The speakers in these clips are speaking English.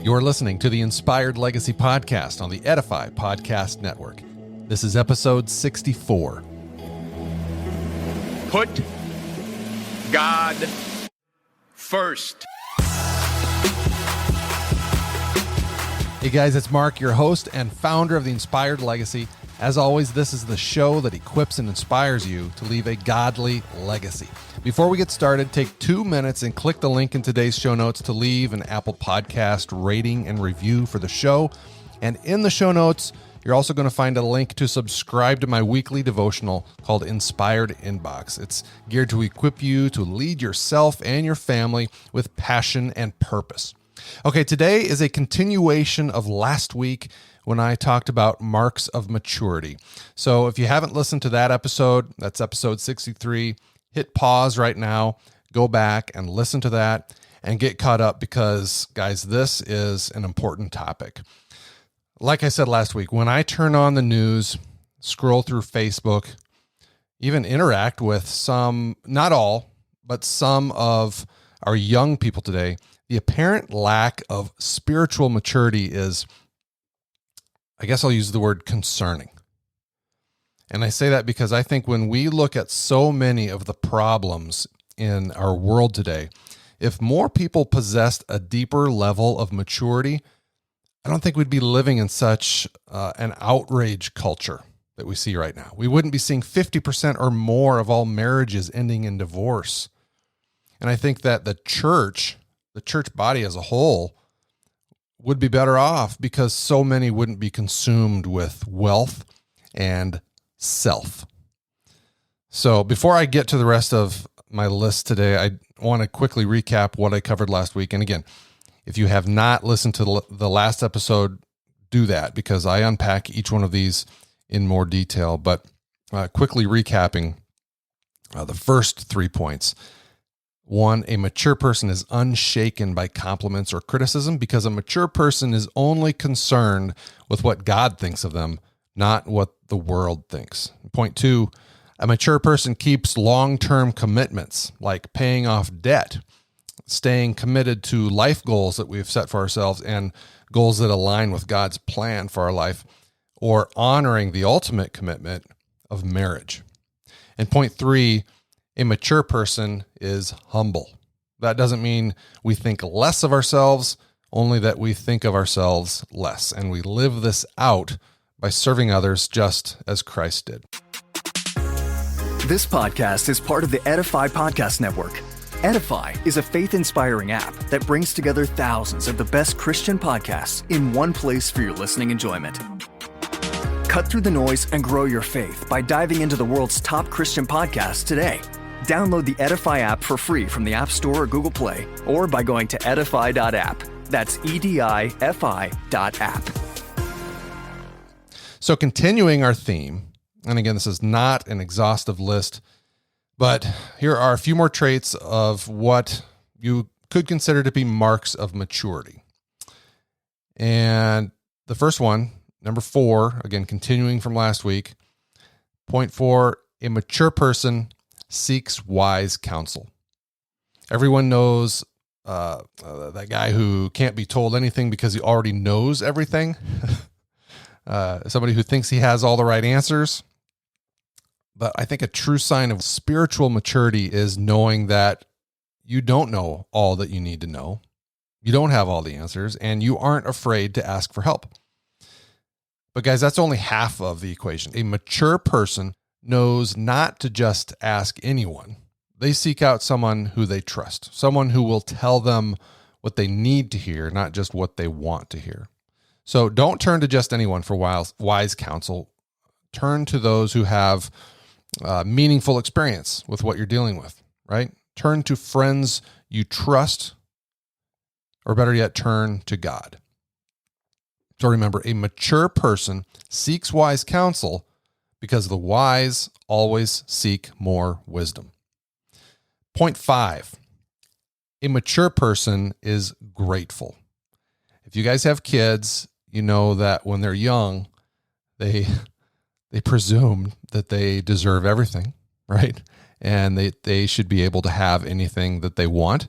You're listening to the Inspired Legacy Podcast on the Edify Podcast Network. This is episode 64. Put God first. Hey guys, it's Mark, your host and founder of the Inspired Legacy. As always, this is the show that equips and inspires you to leave a godly legacy. Before we get started, take 2 minutes and click the link in today's show notes to leave an Apple Podcast rating and review for the show. And in the show notes, you're also going to find a link to subscribe to my weekly devotional called Inspired Inbox. It's geared to equip you to lead yourself and your family with passion and purpose. Okay, today is a continuation of last week when I talked about marks of maturity. So if you haven't listened to that episode, that's episode 63, hit pause right now, go back and listen to that and get caught up because, guys, this is an important topic. Like I said last week, when I turn on the news, scroll through Facebook, even interact with some, not all, but some of our young people today, the apparent lack of spiritual maturity is, I guess I'll use the word concerning. And I say that because I think when we look at so many of the problems in our world today, if more people possessed a deeper level of maturity, I don't think we'd be living in such an outrage culture that we see right now. We wouldn't be seeing 50% or more of all marriages ending in divorce. And I think that the church body as a whole would be better off because so many wouldn't be consumed with wealth and self. So before I get to the rest of my list today, I want to quickly recap what I covered last week. And again, if you have not listened to the last episode, do that because I unpack each one of these in more detail. But quickly recapping the first 3 points. 1, a mature person is unshaken by compliments or criticism because a mature person is only concerned with what God thinks of them, not what the world thinks. Point 2, a mature person keeps long-term commitments like paying off debt, staying committed to life goals that we've set for ourselves and goals that align with God's plan for our life, or honoring the ultimate commitment of marriage. And point 3, a mature person is humble. That doesn't mean we think less of ourselves, only that we think of ourselves less. And we live this out by serving others just as Christ did. This podcast is part of the Edify Podcast Network. Edify is a faith-inspiring app that brings together thousands of the best Christian podcasts in one place for your listening enjoyment. Cut through the noise and grow your faith by diving into the world's top Christian podcasts today. Download the Edify app for free from the App Store or Google Play, or by going to edify.app. That's EDIFI.app. So continuing our theme, and again, this is not an exhaustive list, but here are a few more traits of what you could consider to be marks of maturity. And the first one, number 4, again, continuing from last week, point 4, a mature person seeks wise counsel. Everyone knows that guy who can't be told anything because he already knows everything. Somebody who thinks he has all the right answers. But I think a true sign of spiritual maturity is knowing that you don't know all that you need to know. You don't have all the answers, and you aren't afraid to ask for help. But guys, that's only half of the equation. A mature person knows not to just ask anyone. They seek out someone who they trust, someone who will tell them what they need to hear, not just what they want to hear. So don't turn to just anyone for wise counsel. Turn to those who have meaningful experience with what you're dealing with, right? Turn to friends you trust, or better yet, turn to God. So remember, a mature person seeks wise counsel because the wise always seek more wisdom. Point 5, a mature person is grateful. If you guys have kids, you know that when they're young, they presume that they deserve everything, right? And they should be able to have anything that they want.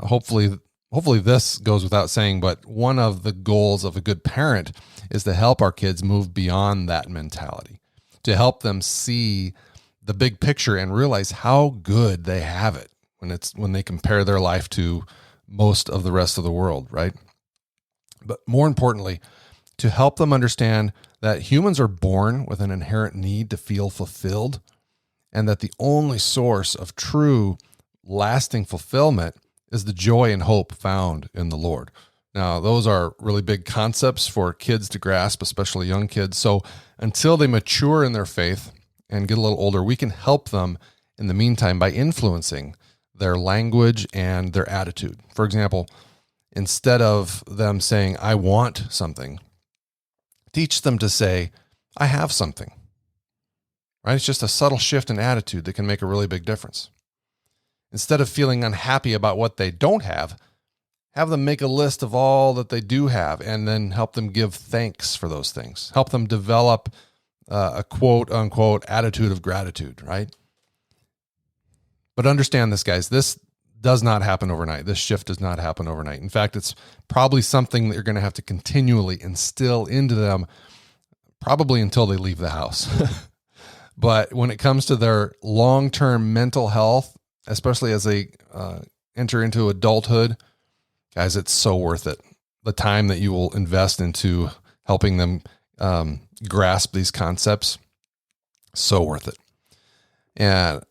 Hopefully hopefully this goes without saying, but one of the goals of a good parent is to help our kids move beyond that mentality, to help them see the big picture and realize how good they have it when they compare their life to most of the rest of the world, right? But more importantly, to help them understand that humans are born with an inherent need to feel fulfilled, and that the only source of true, lasting fulfillment is the joy and hope found in the Lord. Now, those are really big concepts for kids to grasp, especially young kids. So until they mature in their faith and get a little older, we can help them in the meantime by influencing their language and their attitude. For example, instead of them saying, I want something, teach them to say, I have something. Right? It's just a subtle shift in attitude that can make a really big difference. Instead of feeling unhappy about what they don't have them make a list of all that they do have and then help them give thanks for those things. Help them develop a quote unquote attitude of gratitude, right? But understand this, guys, this does not happen overnight. This shift does not happen overnight. In fact, it's probably something that you're going to have to continually instill into them, probably until they leave the house. But when it comes to their long-term mental health, especially as they enter into adulthood, guys, it's so worth it. The time that you will invest into helping them grasp these concepts, so worth it. And,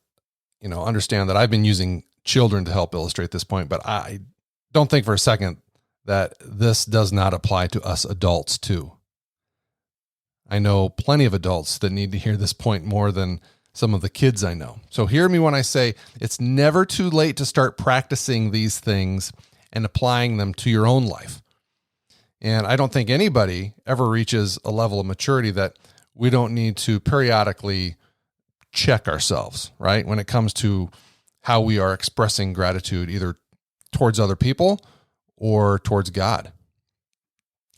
understand that I've been using children to help illustrate this point, but I don't think for a second that this does not apply to us adults too. I know plenty of adults that need to hear this point more than some of the kids I know. So hear me when I say it's never too late to start practicing these things and applying them to your own life. And I don't think anybody ever reaches a level of maturity that we don't need to periodically check ourselves, right? When it comes to how we are expressing gratitude, either towards other people or towards God.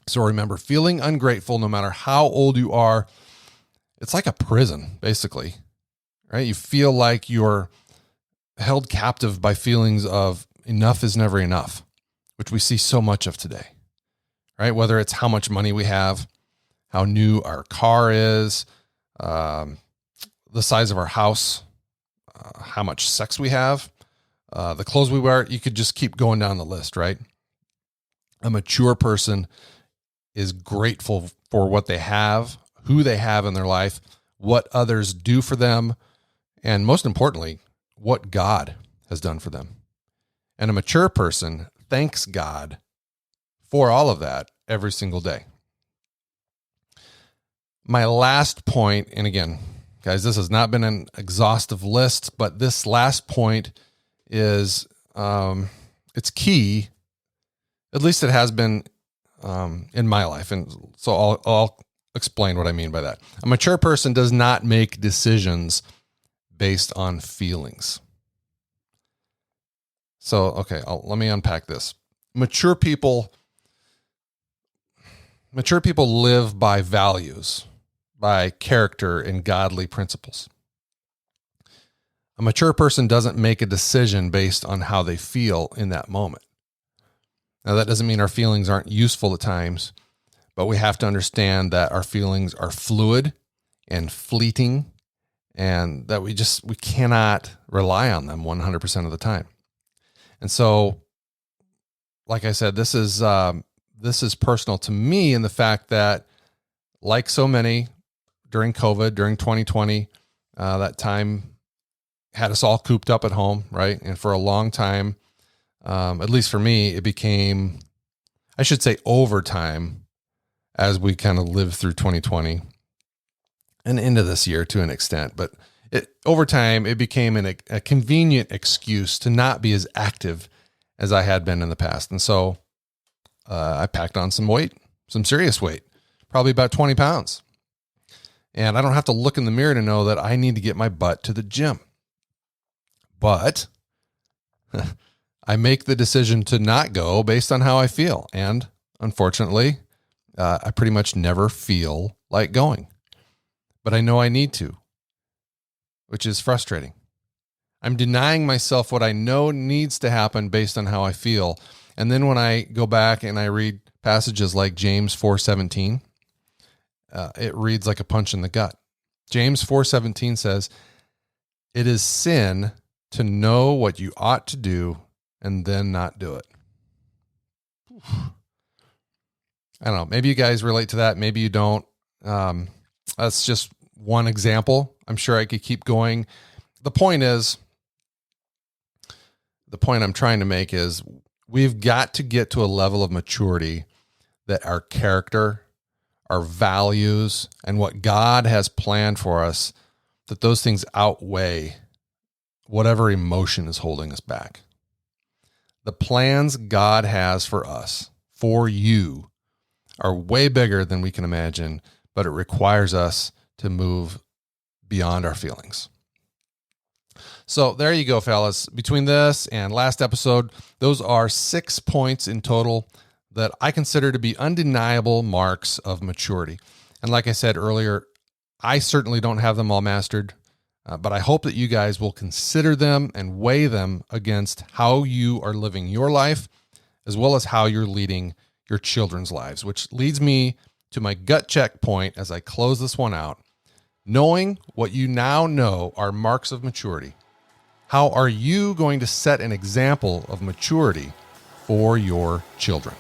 So remember, feeling ungrateful, no matter how old you are, it's like a prison, basically, right? You feel like you're held captive by feelings of enough is never enough, which we see so much of today, right? Whether it's how much money we have, how new our car is, the size of our house, how much sex we have, the clothes we wear, you could just keep going down the list, right? A mature person is grateful for what they have, who they have in their life, what others do for them, and most importantly, what God has done for them. And a mature person thanks God for all of that every single day. My last point, and again, guys, this has not been an exhaustive list, but this last point is, it's key. At least it has been in my life. And so I'll explain what I mean by that. A mature person does not make decisions based on feelings. So, okay, let me unpack this. Mature people live by values, by character and godly principles. A mature person doesn't make a decision based on how they feel in that moment. Now, that doesn't mean our feelings aren't useful at times, but we have to understand that our feelings are fluid and fleeting, and that we cannot rely on them 100% of the time. And so, like I said, this is personal to me in the fact that, like so many during COVID, during 2020, that time had us all cooped up at home, right? And for a long time, at least for me, it became, I should say, overtime as we kind of lived through 2020 and into this year to an extent. But over time, it became a convenient excuse to not be as active as I had been in the past. And so I packed on some weight, some serious weight, probably about 20 pounds. And I don't have to look in the mirror to know that I need to get my butt to the gym. But I make the decision to not go based on how I feel. And unfortunately, I pretty much never feel like going. But I know I need to, which is frustrating. I'm denying myself what I know needs to happen based on how I feel. And then when I go back and I read passages like James 4:17, it reads like a punch in the gut. James 4:17 says, "It is sin to know what you ought to do and then not do it." I don't know. Maybe you guys relate to that. Maybe you don't. That's just one example. I'm sure I could keep going. The point I'm trying to make is we've got to get to a level of maturity that our character, our values, and what God has planned for us, that those things outweigh whatever emotion is holding us back. The plans God has for us, for you, are way bigger than we can imagine, but it requires us to move beyond our feelings. So there you go, fellas. Between this and last episode, those are 6 points in total that I consider to be undeniable marks of maturity. And like I said earlier, I certainly don't have them all mastered, but I hope that you guys will consider them and weigh them against how you are living your life, as well as how you're leading your children's lives, which leads me to my gut check point as I close this one out. Knowing what you now know are marks of maturity, how are you going to set an example of maturity for your children?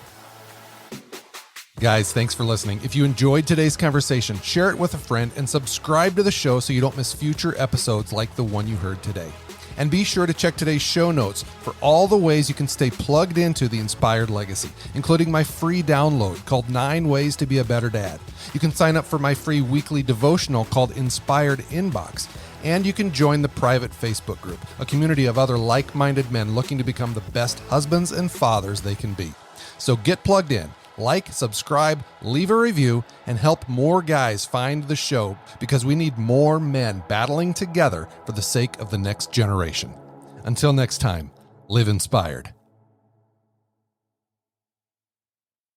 Guys, thanks for listening. If you enjoyed today's conversation, share it with a friend and subscribe to the show so you don't miss future episodes like the one you heard today. And be sure to check today's show notes for all the ways you can stay plugged into the Inspired Legacy, including my free download called 9 Ways to Be a Better Dad. You can sign up for my free weekly devotional called Inspired Inbox. And you can join the private Facebook group, a community of other like-minded men looking to become the best husbands and fathers they can be. So get plugged in, like, subscribe, leave a review, and help more guys find the show, because we need more men battling together for the sake of the next generation. Until next time, live inspired.